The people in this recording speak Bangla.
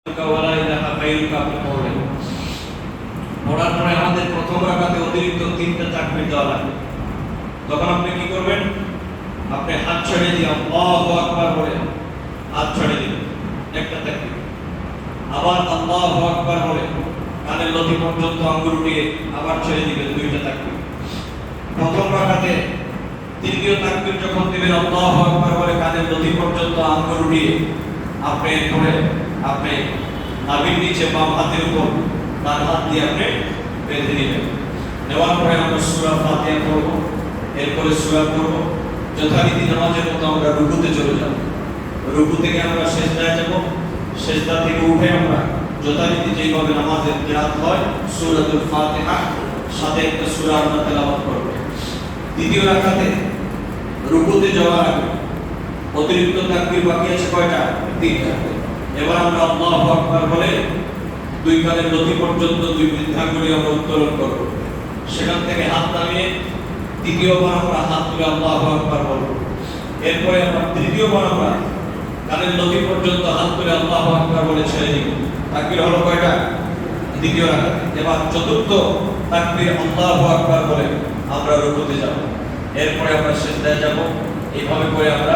পড়ার পরে আমাদের প্রথম রাকাতে অতিরিক্ত 3টা তাকবীর দেওয়া লাগে। তখন আপনি কি করবেন? আপনি হাত ছেড়ে দিয়ে আল্লাহু আকবার বলে হাত ছেড়ে দিবেন, একটা তাকবীর। আবার আল্লাহু আকবার বলে কানের লতি পর্যন্ত আঙ্গুল উঠিয়ে আবার ছেড়ে দিবেন, 2টা তাকবীর। প্রথম রাকাতে তৃতীয় তাকবীর যখন দিবেন আল্লাহু আকবার বলে কানের লতি পর্যন্ত আঙ্গুল উঠিয়ে আপনি নাভির নিচে বাম হাতের উপর ডান হাত দিয়ে আপনি বেঁধে নেবেন। নেওয়ার পরে আমরা সূরা ফাতিহা পড়ব, এরপরে সূরা পড়ব। যথারীতি নামাজের মতো আমরা রুকুতে চলে যাব। রুকু থেকে আমরা সিজদায় যাব, সিজদা থেকে উঠে আমরা যথারীতি যেভাবে নামাজের কিরাত হয় সূরাতুল ফাতিহা সাথে একটা সূরা আমরা তেলাওয়াত করব। দ্বিতীয় রাকাতে রুকুতে যাওয়ার আগে অতিরিক্ত তাকবীর বাকি আছে কয়টা? 3টা। এবার আমরা আল্লাহু আকবার বলে 2 কানের লতি পর্যন্ত 2 বৃদ্ধাঙ্গুলি আমরা উত্তোলন করব। সেখান থেকে হাত নামিয়ে দ্বিতীয়বার আমরা হাত তুলে আল্লাহু আকবার বলব। এরপরে আমরা তৃতীয়বার আমরা কানের লতি পর্যন্ত হাত তুলে আল্লাহু আকবার বলে ছেড়ে দিব। তাকবীর হলো কয়টা? দ্বিতীয় রাকাতে। এবার চতুর্থ তাকবীর আল্লাহু আকবার বলে আমরা রুকুতে যাব। এরপরে আমরা সিজদায় যাব। এইভাবে করে আমরা